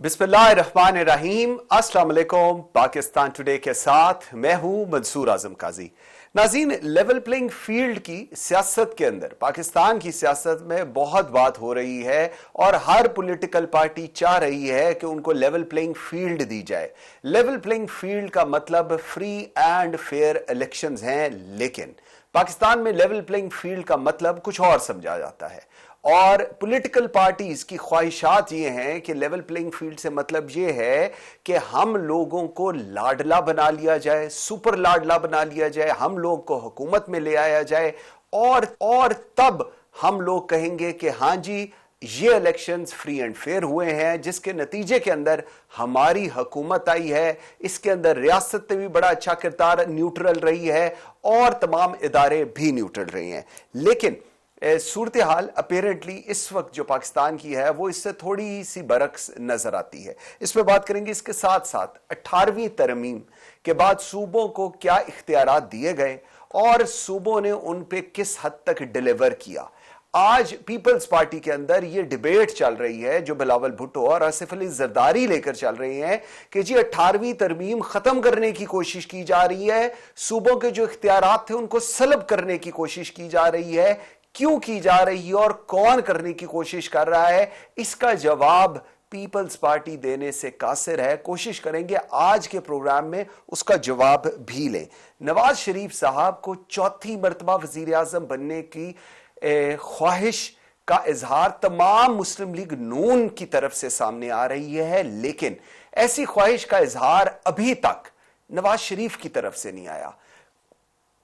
बिस्मिल्लाहिर्रहमानिर्रहीम। अस्सलाम वालेकुम। पाकिस्तान टुडे के साथ मैं हूं मंसूर आजम काजी। नाज़रीन, लेवल प्लेइंग फील्ड की सियासत के अंदर पाकिस्तान की सियासत में बहुत बात हो रही है और हर पॉलिटिकल पार्टी चाह रही है कि उनको लेवल प्लेइंग फील्ड दी जाए। लेवल प्लेइंग फील्ड का मतलब फ्री एंड फेयर इलेक्शंस हैं, लेकिन पाकिस्तान में लेवल प्लेइंग फील्ड का मतलब कुछ और समझा जाता है और पॉलिटिकल पार्टीज की ख्वाहिशात ये हैं कि लेवल प्लेइंग फील्ड से मतलब ये है कि हम लोगों को लाडला बना लिया जाए, सुपर लाडला बना लिया जाए, हम लोग को हुकूमत में ले आया जाए और तब हम लोग कहेंगे कि हाँ जी, ये इलेक्शंस फ्री एंड फेयर हुए हैं, जिसके नतीजे के अंदर हमारी हुकूमत आई है। इसके अंदर रियासत ने भी बड़ा अच्छा किरदार न्यूट्रल रही है और तमाम इदारे भी न्यूट्रल रही हैं। लेकिन सूरत हाल अपेरेंटली इस वक्त जो पाकिस्तान की है वो इससे थोड़ी सी बरक्स नजर आती है। इस पर बात करेंगे। इसके साथ साथ 18वीं तरमीम के बाद सूबों को क्या इख्तियारात दिए गए और सूबों ने उन पे किस हद तक डिलीवर किया। आज पीपल्स पार्टी के अंदर ये डिबेट चल रही है जो बिलावल भुट्टो और आसिफ अली जरदारी लेकर चल रही हैं कि जी 18वीं तरमीम खत्म करने की कोशिश की जा रही है, सूबों के जो इख्तियारात थे उनको सलब करने की कोशिश की जा रही है। क्यों की जा रही है और कौन करने की कोशिश कर रहा है, इसका जवाब पीपल्स पार्टी देने से कासिर है। कोशिश करेंगे आज के प्रोग्राम में उसका जवाब भी लें। नवाज शरीफ साहब को चौथी मरतबा वजीर आजम बनने की ख्वाहिश का इजहार तमाम मुस्लिम लीग नून की तरफ से सामने आ रही है, लेकिन ऐसी ख्वाहिश का इजहार अभी तक नवाज शरीफ की तरफ से नहीं आया।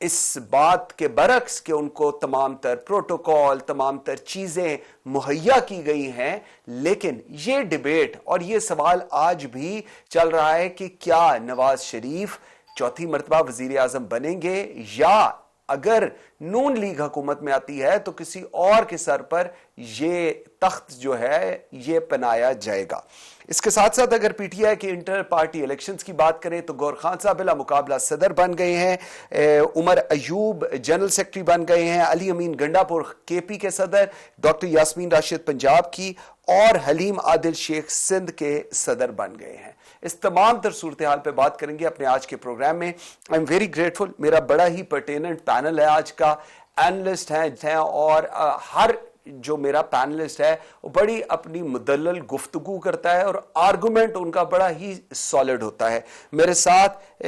इस बात के बरक्स कि उनको तमाम तर प्रोटोकॉल, तमाम तर चीजें मुहैया की गई हैं, लेकिन ये डिबेट और ये सवाल आज भी चल रहा है कि क्या नवाज शरीफ चौथी मरतबा वजीर आजम बनेंगे या अगर नून लीग हुकूमत में आती है तो किसी और के सर पर ये तख्त जो है ये पनाया जाएगा। इसके साथ साथ अगर पीटीआई के इंटर पार्टी इलेक्शंस की बात करें तो गौर खान साहब बिला मुकाबला सदर बन गए हैं, उमर अयूब जनरल सेक्रेटरी बन गए हैं, अली अमीन गंडापुर केपी के सदर, डॉक्टर यास्मीन राशिद पंजाब की और हलीम आदिल शेख सिंध के सदर बन गए हैं। इस तमाम तर सूरत हाल पे बात करेंगे अपने आज के प्रोग्राम में। आई एम वेरी ग्रेटफुल, मेरा बड़ा ही पर्टेनेंट पैनल है आज का। एनालिस्ट हैं और हर जो मेरा पैनलिस्ट है वो बड़ी अपनी मुदल्लल गुफ्तगू करता है और आर्गुमेंट उनका बड़ा ही सॉलिड होता है। मेरे साथ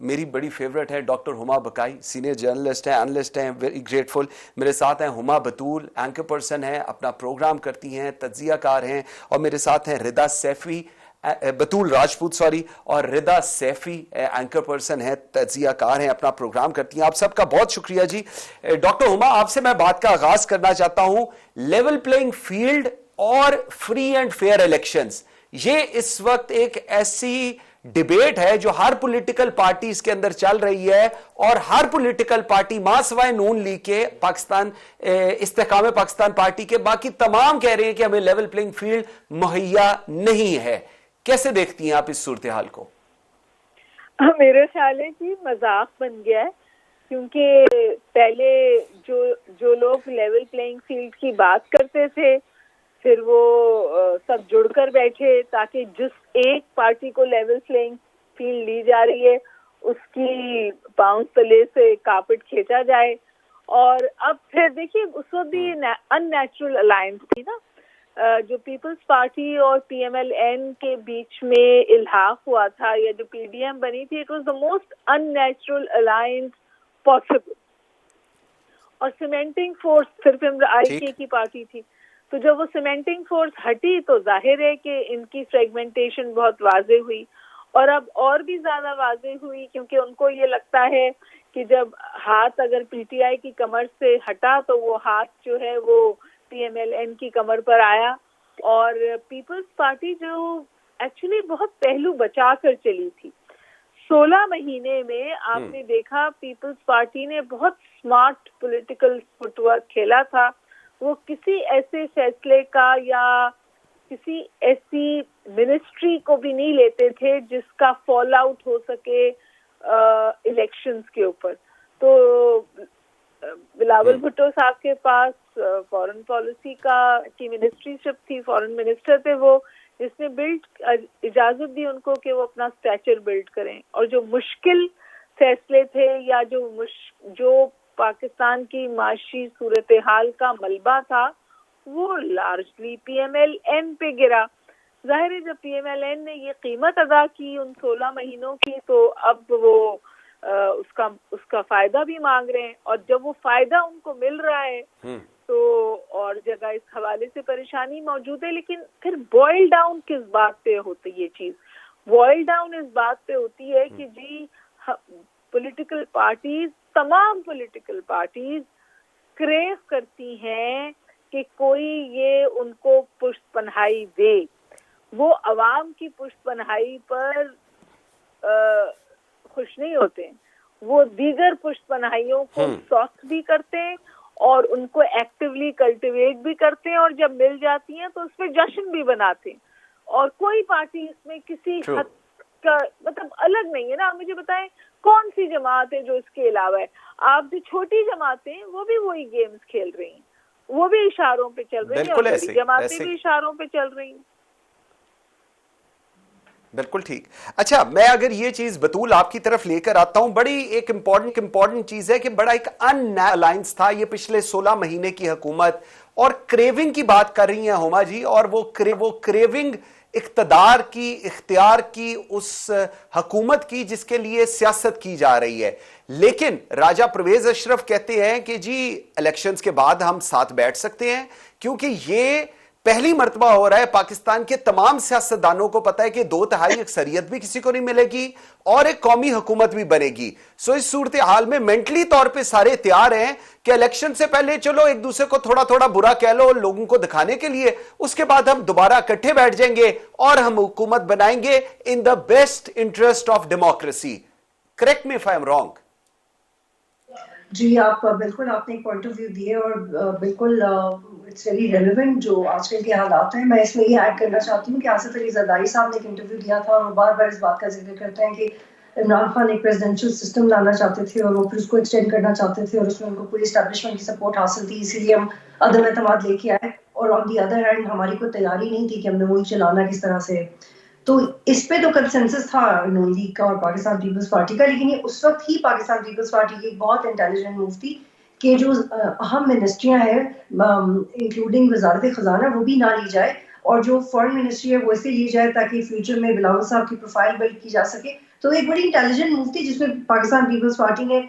मेरी बड़ी फेवरेट है डॉक्टर हुमा बकाई, सीनियर जर्नलिस्ट हैं, एनालिस्ट हैं, वेरी ग्रेटफुल। मेरे साथ हैं हुमा बतूल, एंकर पर्सन हैं, अपना प्रोग्राम करती हैं, तज्जियाकार हैं। और मेरे साथ हैं रिदा सैफी, बतूल राजपूत सॉरी, और रिदा सैफी एंकर पर्सन है, तज्जियाकार हैं, अपना प्रोग्राम करती हैं। आप सबका बहुत शुक्रिया जी। डॉक्टर हुमा, आपसे मैं बात का आगाज करना चाहता हूं। लेवल प्लेइंग फील्ड और फ्री एंड फेयर इलेक्शंस, ये इस वक्त एक ऐसी डिबेट है जो हर पॉलिटिकल पार्टी के अंदर चल रही है और हर पॉलिटिकल पार्टी मां सवाए नून लीग के, पाकिस्तान इस्तेकाम पाकिस्तान पार्टी के, बाकी तमाम कह रहे हैं कि हमें लेवल प्लेइंग फील्ड मुहैया नहीं है। कैसे देखती हैं आप इस सूरत हाल को? मेरे ख्याल है कि मजाक बन गया है, क्योंकि पहले जो लोग लेवल प्लेइंग फील्ड की बात करते थे फिर वो सब जुड़कर बैठे ताकि जिस एक पार्टी को लेवल प्लेइंग फील्ड ली जा रही है उसकी पांव तले से कारपेट खींचा जाए। और अब फिर देखिए उस वक्त भी अननेचुरल अलायंस थी ना, जो पीपल्स पार्टी और पीएमएलएन के बीच में इल्हाक हुआ था या जो पीडीएम बनी थी, it was the most unnatural alliance possible. और सीमेंटिंग फोर्स सिर्फ आईके की पार्टी थी, तो जब वो सीमेंटिंग फोर्स हटी तो जाहिर है कि इनकी फ्रेगमेंटेशन बहुत वाजे हुई और अब और भी ज्यादा वाजे हुई, क्योंकि उनको ये लगता है कि जब हाथ अगर पीटीआई की कमर से हटा तो वो हाथ जो है वो पीएमएलएन की कमर पर आया। और पीपल्स पार्टी जो एक्चुअली बहुत पहलू बचा कर चली थी, 16 महीने में आपने देखा पीपल्स पार्टी ने बहुत स्मार्ट पॉलिटिकल फुटवर्क खेला था। वो किसी ऐसे फैसले का या किसी ऐसी मिनिस्ट्री को भी नहीं लेते थे जिसका फॉल आउट हो सके इलेक्शंस के ऊपर। तो बिलावल भुट्टो साहब के पास फॉरेन पॉलिसी की मिनिस्ट्रीशिप थी, फॉरेन मिनिस्टर थे वो, اس نے اجازت دی ان کو کہ وہ اپنا اسٹیچر بلڈ کریں, اور جو مشکل فیصلے تھے یا جو پاکستان کی معاشی صورتحال کا ملبہ تھا وہ largely P M L N پہ گرا. ظاہر ہے جب پی ایم ایل این نے یہ قیمت ادا کی ان 16 مہینوں کی, تو اب وہ اس کا فائدہ بھی مانگ رہے ہیں, اور جب وہ فائدہ ان کو مل رہا ہے تو اور جگہ اس حوالے سے پریشانی موجود ہے. لیکن پھر بوائل ڈاؤن کس بات پہ ہوتی ہے یہ چیز؟ بوائل ڈاؤن اس بات پہ ہوتی ہے کہ جی پولیٹیکل پارٹیز, تمام پولیٹیکل پارٹیز کریو کرتی ہیں کہ کوئی یہ ان کو پشت پناہی دے. وہ عوام کی پشت پناہی پر خوش نہیں ہوتے, وہ دیگر پشت پناہیوں کو سوفٹ بھی کرتے ہیں اور ان کو ایکٹیولی کلٹیویٹ بھی کرتے ہیں, اور جب مل جاتی ہیں تو اس پہ جشن بھی بناتے ہیں. اور کوئی پارٹی اس میں کسی حد کا مطلب الگ نہیں ہے نا. آپ مجھے بتائیں کون سی جماعت ہے جو اس کے علاوہ ہے؟ آپ جو چھوٹی جماعتیں ہیں وہ بھی وہی گیمز کھیل رہی ہیں, وہ بھی اشاروں پہ چل رہی ہیں, اور بڑی جماعتیں بھی اشاروں پہ چل رہی ہیں. بالکل ٹھیک. اچھا, میں اگر یہ چیز بطول آپ کی طرف لے کر آتا ہوں, بڑی ایک امپورٹنٹ چیز ہے کہ بڑا ایک ان الائنس تھا یہ پچھلے 16 مہینے کی حکومت, اور کریونگ کی بات کر رہی ہیں ہما جی, اور وہ کریونگ اقتدار کی, اختیار کی, اس حکومت کی جس کے لیے سیاست کی جا رہی ہے. لیکن راجہ پرویز اشرف کہتے ہیں کہ جی الیکشنز کے بعد ہم ساتھ بیٹھ سکتے ہیں, کیونکہ یہ پہلی مرتبہ ہو رہا ہے. پاکستان کے تمام سیاستدانوں کو پتا ہے کہ 2/3 اکثریت بھی کسی کو نہیں ملے گی اور ایک قومی حکومت بھی بنے گی. سو اس صورتحال میں مینٹلی طور پہ سارے تیار ہیں کہ الیکشن سے پہلے چلو ایک دوسرے کو تھوڑا برا کہہ لو لوگوں کو دکھانے کے لیے, اس کے بعد ہم دوبارہ اکٹھے بیٹھ جائیں گے اور ہم حکومت بنائیں گے in the best interest of democracy. Correct me if I'm wrong. جی آپ بالکل, آپ نے ایک پوائنٹ آف ویو دیے اور بالکل اٹس ویری ریلیونٹ جو آج کل کے حالات ہیں. میں اس میں یہ ایڈ کرنا چاہتی ہوں کہ آصف علی زرداری صاحب نے ایک انٹرویو دیا تھا اور وہ بار بار اس بات کا ذکر کرتے ہیں کہ عمران خان ایک پریزیڈنشل سسٹم لانا چاہتے تھے اور وہ پھر اس کو ایکسٹینڈ کرنا چاہتے تھے, اور اس میں ان کو پوری اسٹیبلشمنٹ کی سپورٹ حاصل تھی, اسی لیے ہم عدم اعتماد لے کے آئے. اور آن دی ادر ہینڈ ہماری کوئی تیاری نہیں تھی کہ ہم نے وہی چلانا کس طرح سے. تو اس پہ تو کنسنسس تھا نون لیگ کا اور پاکستان پیپلز پارٹی کا, لیکن یہ اس وقت ہی پاکستان پیپلز پارٹی کی ایک بہت انٹیلیجنٹ موو تھی کہ جو اہم منسٹریاں ہیں انکلوڈنگ وزارت خزانہ وہ بھی نہ لی جائے, اور جو فارن منسٹری ہے وہ اسے لی جائے تاکہ فیوچر میں بلاول صاحب کی پروفائل بلڈ کی جا سکے. تو ایک بڑی انٹیلیجنٹ موو تھی جس میں پاکستان پیپلز پارٹی نے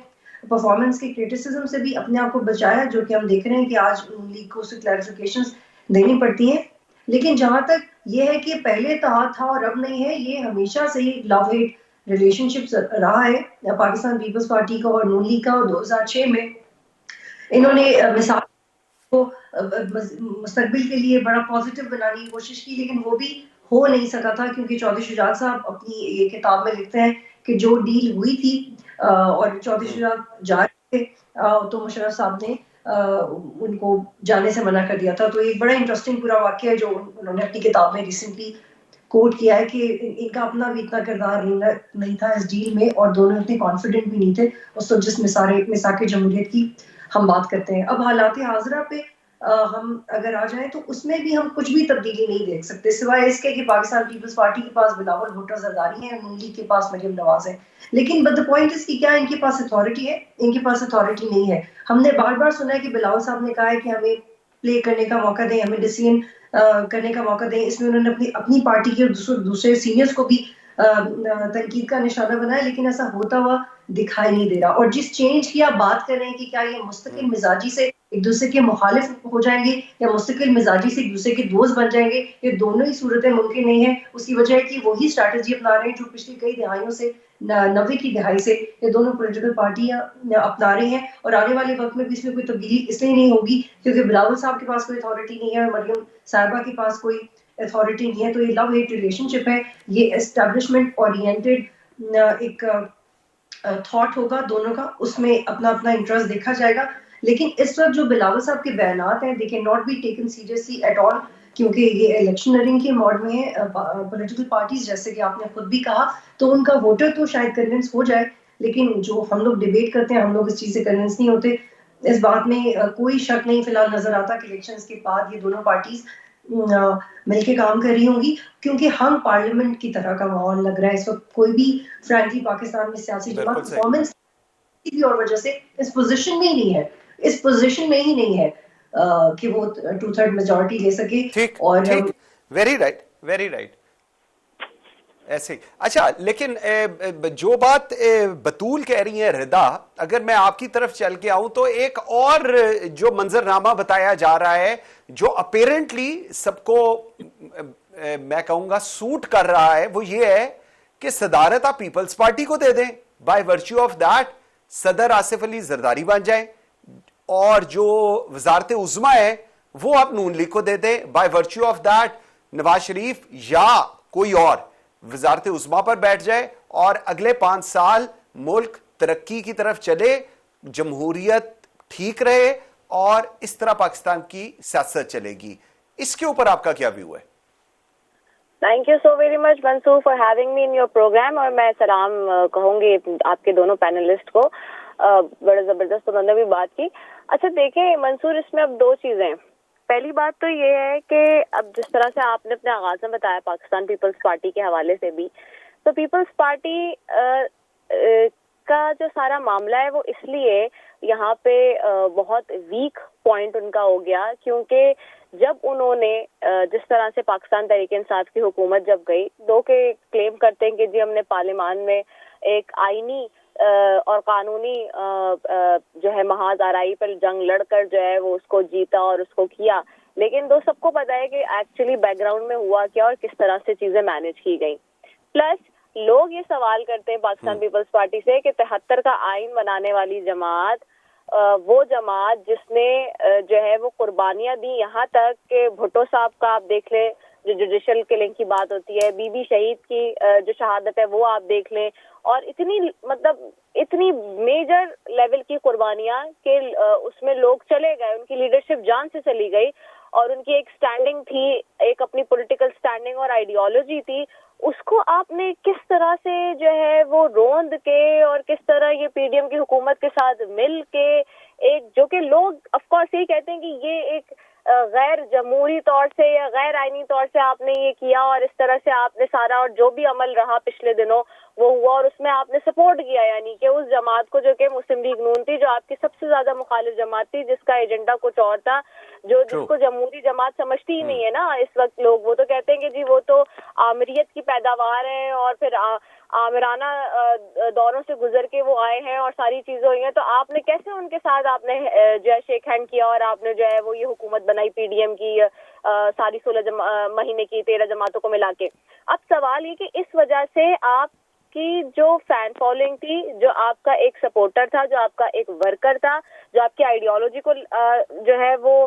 پرفارمنس کے کرٹیسزم سے بھی اپنے آپ کو بچایا, جو کہ ہم دیکھ رہے ہیں کہ آج نون لیگ کو اسے کلیریفیکیشنز دینی پڑتی ہیں. لیکن جہاں تک یہ ہے کہ پہلے اتحاد تھا اور اب نہیں ہے, یہ ہمیشہ سے ہی لو ہیٹ ریلیشن شپ رہا ہے پاکستان پیپلز پارٹی کا اور نون لیگ کا. اور 2006 میں انہوں نے مثال کو مستقبل کے لیے بڑا پازیٹیو بنانے کی کوشش کی, لیکن وہ بھی ہو نہیں سکا تھا کیونکہ چودھری شجاعت صاحب اپنی یہ کتاب میں لکھتے ہیں کہ جو ڈیل ہوئی تھی اور چودھری شجاعت جا رہے تھے تو مشرف صاحب نے ان کو جانے سے منع کر دیا تھا. تو ایک بڑا انٹرسٹنگ پورا واقعہ ہے جو انہوں نے اپنی کتاب میں ریسنٹلی کوٹ کیا ہے کہ ان کا اپنا بھی اتنا کردار نہیں تھا اس ڈیل میں, اور دونوں اتنے کانفیڈنٹ بھی نہیں تھے اس وقت جس مساق جمہوریت کی ہم بات کرتے ہیں. اب حالات حاضرہ پہ ہم اگر آ جائیں تو اس میں بھی ہم کچھ بھی تبدیلی نہیں دیکھ سکتے سوائے اس کے کہ پاکستان پیپلز پارٹی کے پاس بلاول بھٹو زرداری ہیں, نون لیگ کے پاس مریم نواز ہے. لیکن بٹ دا پوائنٹ اس کی کیا ان کے پاس اتھارٹی ہے, ان کے پاس اتھارٹی نہیں ہے. ہم نے بار بار سنا ہے کہ بلاول صاحب نے کہا ہے کہ ہمیں پلے کرنے کا موقع دیں, ہمیں ڈیسیژن کرنے کا موقع دیں. اس میں انہوں نے اپنی پارٹی کے دوسرے سینئرز کو بھی تنقید کا نشانہ بنایا, لیکن ایسا ہوتا ہوا دکھائی نہیں دے رہا. اور جس چینج کی آپ بات کر رہے ہیں کہ کیا یہ مستقل مزاجی سے ایک دوسرے کے مخالف ہو جائیں گے یا مستقل مزاجی سے ایک دوسرے کے دوست بن جائیں گے, یہ دونوں ہی صورتیں ممکن نہیں ہیں. اس کی وجہ ہے کہ وہی اسٹریٹجی اپنا رہے ہیں جو پچھلی کئی دہائیوں سے 90 کی دہائی سے یہ دونوں پولیٹیکل پارٹیاں اپنا رہی ہیں. اور آنے والے وقت میں بھی اس میں کوئی تبدیلی اس لیے نہیں ہوگی کیونکہ بلاول صاحب کے پاس کوئی اتھارٹی نہیں ہے اور مریم صاحبہ کے پاس کوئی اتھارٹی نہیں ہے. تو یہ لو ہیٹ ریلیشن شپ ہے, یہ اسٹیبلشمنٹ اورینٹڈ ایک تھاٹ ہوگا دونوں کا, اس میں اپنا اپنا انٹرسٹ دیکھا جائے گا. لیکن اس وقت جو بلاول صاحب کے بیانات ہیں they can not be taken seriously at all, کیونکہ یہ الیکشنرنگ کے موڈ میں ہے. پولیٹیکل پارٹیز جیسے کہ آپ نے خود بھی کہا تو ان کا ووٹر تو شاید کنونس ہو جائے, لیکن جو ہم لوگ ڈیبیٹ کرتے ہیں ہم لوگ اس چیز سے کنونس نہیں ہوتے. اس بات میں کوئی شک نہیں فی الحال نظر آتا کہ الیکشنز کے بعد یہ دونوں پارٹیز مل کے کام کر رہی ہوں گی, کیونکہ ہم پارلیمنٹ کی طرح کا ماحول لگ رہا ہے اس وقت. کوئی بھی فرینکلی پاکستان میں سیاسی جماعت پرفارمنس کی بھی اور وجہ سے اس پوزیشن میں ہی نہیں ہے, اس پوزیشن میں ہی نہیں ہے کہ وہ 2/3 میجورٹی لے سکے. اور ویری رائٹ, ویری رائٹ, ایسے. اچھا, لیکن جو بات بطول کہہ رہی ہیں ردا, اگر میں آپ کی طرف چل کے آؤں تو ایک اور جو منظرنامہ بتایا جا رہا ہے جو اپیرنٹلی سب کو میں کہوں گا سوٹ کر رہا ہے, وہ یہ ہے کہ صدارت آپ پیپلز پارٹی کو دے دیں, بائی ورچو آف دیٹ صدر آصف علی زرداری بن جائیں, اور جو وزارت عظمیٰ ہے وہ آپ نون لیگ کو دے دیں, by virtue of that Nawaz Sharif یا کوئی اور وزارت عظمیٰ پر بیٹھ جائے, اور اگلے 5 سال ملک ترقی کی طرف چلے, جمہوریت ٹھیک رہے, اور اس طرح پاکستان کی سیاست چلے گی. اس کے اوپر آپ کا کیا ویو ہے؟ Thank you so very much Mansoor for having me in your program. اور میں سلام کہوں گی آپ کے دونوں پینلسٹ کو, بڑے زبردست انہوں نے بھی بات کی. اچھا دیکھیں منصور, اس میں اب 2 چیزیں. پہلی بات تو یہ ہے کہ اب جس طرح سے آپ نے اپنے آغاز میں بتایا پاکستان پیپلز پارٹی کے حوالے سے بھی, تو پیپلز پارٹی کا جو سارا معاملہ ہے وہ اس لیے یہاں پہ بہت ویک پوائنٹ ان کا ہو گیا, کیونکہ جب انہوں نے جس طرح سے پاکستان تحریک انصاف کی حکومت جب گئی, دو کے کلیم کرتے ہیں کہ جی ہم نے پارلیمان میں ایک آئینی اور قانونی جو ہے محاذ آرائی پر جنگ لڑ کر جو ہے وہ اس کو جیتا اور اس کو کیا, لیکن سب کو پتا ہے کہ ایکچولی بیک گراؤنڈ میں ہوا کیا اور کس طرح سے چیزیں مینج کی گئی. پلس لوگ یہ سوال کرتے ہیں پاکستان پیپلز پارٹی سے کہ 73 کا آئین بنانے والی جماعت, وہ جماعت جس نے جو ہے وہ قربانیاں دی, یہاں تک کہ بھٹو صاحب کا آپ دیکھ لیں جو جوڈیشل کلنگ کی بات ہوتی ہے, بی بی شہید کی جو شہادت ہے وہ آپ دیکھ لیں, اور اتنی میجر لیول کی قربانیاں کہ اس میں لوگ چلے گئے, ان کی لیڈرشپ جان سے چلی گئی, اور ان کی ایک سٹینڈنگ تھی, ایک اپنی پولیٹیکل سٹینڈنگ اور آئیڈیالوجی تھی, اس کو آپ نے کس طرح سے جو ہے وہ روند کے اور کس طرح یہ پی ڈی ایم کی حکومت کے ساتھ مل کے ایک جو کہ لوگ آف کورس یہ کہتے ہیں کہ یہ ایک غیر جمہوری طور سے یا غیر آئینی طور سے آپ نے یہ کیا, اور اس طرح سے آپ نے سارا اور جو بھی عمل رہا پچھلے دنوں وہ ہوا, اور اس میں آپ نے سپورٹ کیا, یعنی کہ اس جماعت کو جو کہ مسلم لیگ نون تھی, جو آپ کی سب سے زیادہ مخالف جماعت تھی, جس کا ایجنڈا کچھ اور تھا, جس کو جمہوری جماعت سمجھتی ہی نہیں ہے نا اس وقت لوگ. وہ تو کہتے ہیں کہ جی وہ تو آمریت کی پیداوار ہے اور پھر آمرانہ دوروں سے گزر کے وہ آئے ہیں اور ساری چیزیں ہوئی ہیں, تو آپ نے کیسے ان کے ساتھ آپ نے جو ہے شیک ہینڈ کیا اور آپ نے جو ہے وہ یہ حکومت بنائی پی ڈی ایم کی ساری 16 مہینے کی 13 جماعتوں کو ملا کے. اب سوال یہ کہ اس وجہ سے آپ کی جو فین فالوئنگ تھی, جو آپ کا ایک سپورٹر تھا, جو آپ کا ایک ورکر تھا, جو آپ کی آئیڈیالوجی کو جو ہے وہ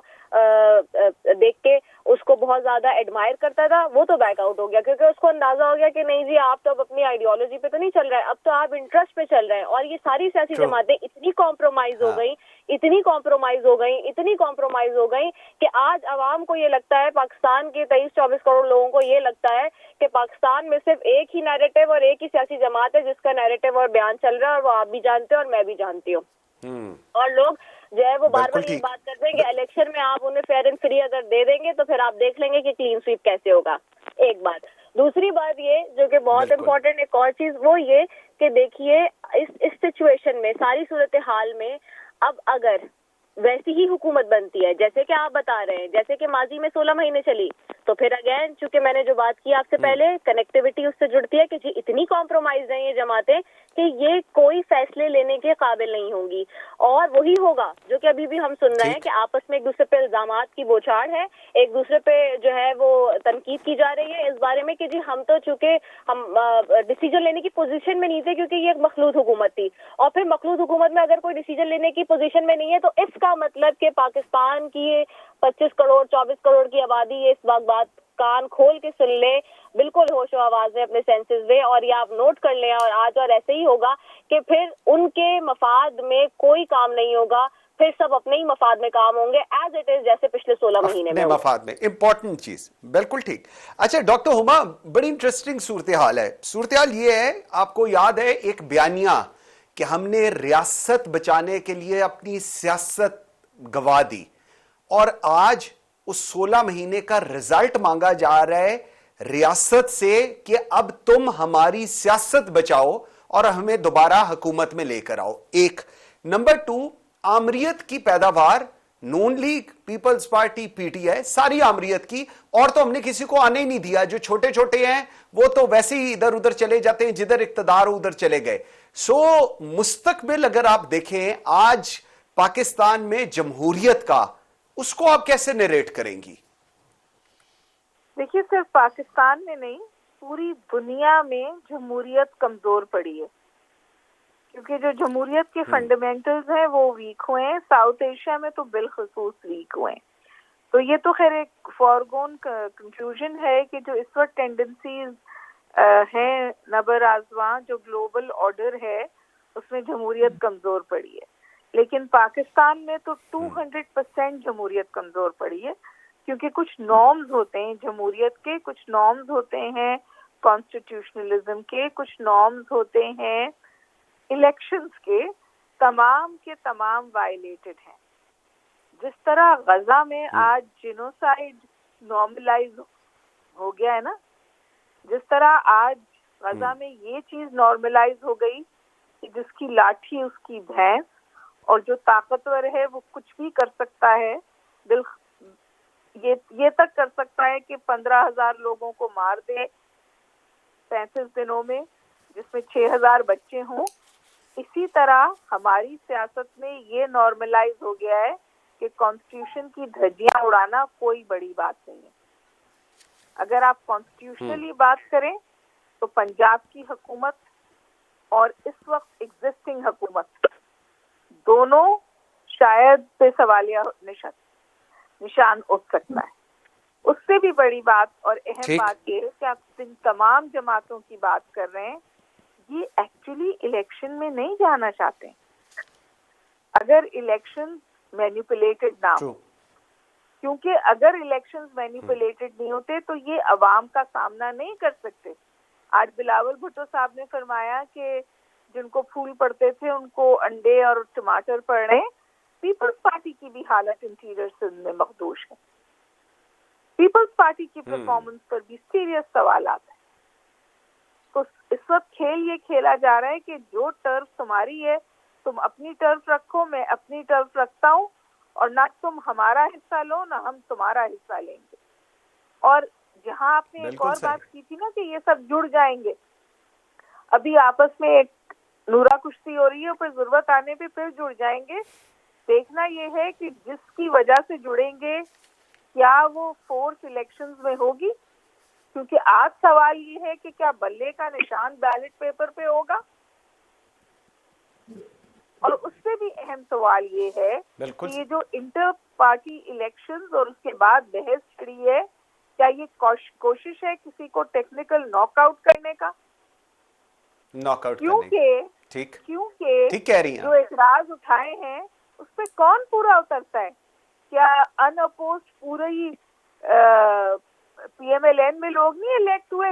دیکھ کے اس کو بہت زیادہ ایڈمائر کرتا تھا, وہ تو بیک آؤٹ ہو گیا, کیونکہ اس کو اندازہ ہو گیا کہ نہیں جی آپ تو اب اپنی آئیڈیالوجی پہ تو نہیں چل رہے ہیں, اب تو آپ انٹرسٹ پہ چل رہے ہیں. اور یہ ساری سیاسی جماعتیں اتنی کمپرومائز ہو گئیں, اتنی کمپرومائز ہو گئیں کہ آج عوام کو یہ لگتا ہے, پاکستان کے 23-24 کروڑ لوگوں کو یہ لگتا ہے کہ پاکستان میں صرف ایک ہی نیریٹو اور ایک ہی سیاسی جماعت ہے جس کا نیریٹو اور بیان چل رہا ہے, اور وہ آپ بھی جانتے ہیں اور میں بھی جانتی ہوں. اور لوگ جو ہے وہ بار بار یہ بات کرتے ہیں کہ الیکشن میں آپ انہیں فیئر اینڈ فری اگر دے دیں گے تو پھر آپ دیکھ لیں گے کہ کلین سویپ کیسے ہوگا. ایک بات. دوسری بات یہ جو کہ بہت امپورٹنٹ ایک اور چیز, وہ یہ کہ دیکھیے اس سچویشن میں, ساری صورتحال میں, اب اگر ویسی ہی حکومت بنتی ہے جیسے کہ آپ بتا رہے ہیں, جیسے کہ ماضی میں 16 مہینے چلی, تو پھر اگین چونکہ میں نے جو بات کی آپ سے پہلے, کنیکٹیوٹی اس سے جڑتی ہے کہ جی اتنی کمپرومائز ہیں یہ جماعتیں کہ یہ کوئی فیصلے لینے کے قابل نہیں ہوں گی. اور وہی ہوگا جو کہ ابھی بھی ہم سن رہے ہیں کہ آپس میں ایک دوسرے پہ الزامات کی بوچھاڑ ہے, ایک دوسرے پہ جو ہے وہ تنقید کی جا رہی ہے اس بارے میں کہ جی ہم تو چونکہ ہم ڈیسیجن لینے کی پوزیشن میں نہیں تھے کیونکہ یہ ایک مخلوط حکومت تھی, اور پھر مخلوط حکومت میں اگر کوئی ڈیسیجن لینے کی پوزیشن میں نہیں ہے تو اس کا مطلب کہ پاکستان کی 25 کروڑ 24 کروڑ کی آبادی یہ اس وقت بات کان کھول کے سن لے, بالکل ہوش و آواز میں اپنے سینسز میں, اور یہ آپ نوٹ کر لیں. اور آج اور ایسے ہی ہوگا کہ پھر ان کے مفاد میں کوئی کام نہیں ہوگا, پھر سب اپنے ہی مفاد میں کام ہوں گے ایز اٹ از جیسے پچھلے 16 مہینے میں مفاد میں. امپورٹنٹ چیز, بالکل ٹھیک. اچھا ڈاکٹر ہما, بڑی انٹرسٹنگ صورتحال ہے. صورتحال یہ ہے, آپ کو یاد ہے ایک بیانیہ کہ ہم نے ریاست بچانے کے لیے اپنی سیاست گوا دی, اور آج उस 16 महीने का रिजल्ट मांगा जा रहा है रियासत से कि अब तुम हमारी सियासत बचाओ और हमें दोबारा हुकूमत में लेकर आओ। एक नंबर 2, आमरीत की पैदावार नून लीग, पीपल्स पार्टी, पीटीआई, सारी आमरीत की, और तो हमने किसी को आने ही नहीं दिया। जो छोटे छोटे हैं वो तो वैसे ही इधर उधर चले जाते हैं, जिधर इक्तदार हो उधर चले गए। सो मुस्तकबिल अगर आप देखें आज पाकिस्तान में जमहूरियत का, उसको आप कैसे नरेट करेंगी? देखिए, सिर्फ पाकिस्तान में नहीं, पूरी दुनिया में जमहूरियत कमजोर पड़ी है, क्योंकि जो जमहूरियत के फंडामेंटल्स हैं वो वीक हुए हैं। साउथ एशिया में तो बिलखसूस वीक हुए हैं। तो ये तो खैर एक फॉरगोन कंक्लूजन है कि जो इस वक्त टेंडेंसीज हैं नबर आजमा, जो ग्लोबल ऑर्डर है उसमें जमहूरियत कमजोर पड़ी है। लेकिन पाकिस्तान में तो 200% जमहूरियत कमजोर पड़ी है, क्योंकि कुछ नॉर्म्स होते हैं जमहूरियत के, कुछ नॉर्म्स होते हैं कॉन्स्टिट्यूशनलिज्म के, कुछ नॉर्म्स होते हैं इलेक्शंस के तमाम वायलेटेड हैं। जिस तरह गजा में आज जिनोसाइड नॉर्मलाइज हो गया है ना, जिस तरह आज गजा में ये चीज नॉर्मलाइज हो गई कि जिसकी लाठी उसकी भैंस, और जो ताकतवर है वो कुछ भी कर सकता है, ये तक कर सकता है कि 15,000 लोगों को मार दे 35 दिनों में, जिसमें 6,000 बच्चे हों। इसी तरह हमारी सियासत में ये नॉर्मलाइज हो गया है कि कॉन्स्टिट्यूशन की धज्जियां उड़ाना कोई बड़ी बात नहीं है। अगर आप कॉन्स्टिट्यूशनली बात करें तो पंजाब की हुकूमत और इस वक्त एग्जिस्टिंग हुकूमत दोनों शायद पे सवालिया निशान उठ सकता है। उससे भी बड़ी बात और अहम बात ये है कि आप इन तमाम जमातों की बात कर रहे हैं, ये एक्चुअली इलेक्शन में नहीं जाना चाहते। अगर इलेक्शन मैनिपुलेटेड ना हो, क्योंकि अगर इलेक्शंस मैनिपुलेटेड नहीं होते तो ये अवाम का सामना नहीं कर सकते। आज बिलावल भुट्टो साहब ने फरमाया कि जिनको फूल पड़ते थे उनको अंडे और टमाटर पड़ रहे हैं। पीपल्स पार्टी की भी हालत इंटीरियर सिंध में मखदूश है। पीपल्स पार्टी की परफॉर्मेंस पर भी सीरियस सवाल आता है। तो इस वक्त खेल ये खेला जा रहा है कि जो टर्फ तुम्हारी है तुम अपनी टर्फ रखो, मैं अपनी टर्फ रखता हूँ, और ना तुम हमारा हिस्सा लो ना हम तुम्हारा हिस्सा लेंगे। और जहाँ आपने एक और बात की थी ना कि ये सब जुड़ जाएंगे, अभी आपस में एक नूरा कुश्ती हो रही है, पर जरूरत आने पे फिर जुड़ जाएंगे। देखना ये है कि जिसकी वजह से जुड़ेंगे क्या वो फोर्स इलेक्शंस में होगी, क्योंकि आज सवाल ये है कि क्या बल्ले का निशान बैलेट पेपर पे होगा, और उससे भी अहम सवाल ये है कि ये जो इंटर पार्टी इलेक्शंस और उसके बाद बहस छिड़ी है, क्या ये कोशिश है किसी को टेक्निकल नॉकआउट करने का? क्योंकि ठीक कह रही हैं, जो एतराज उठाए हैं उस पे कौन पूरा उतरता है? क्या अनअपोज्ड पूरे ही पीएमएलएन में लोग नहीं इलेक्ट हुए?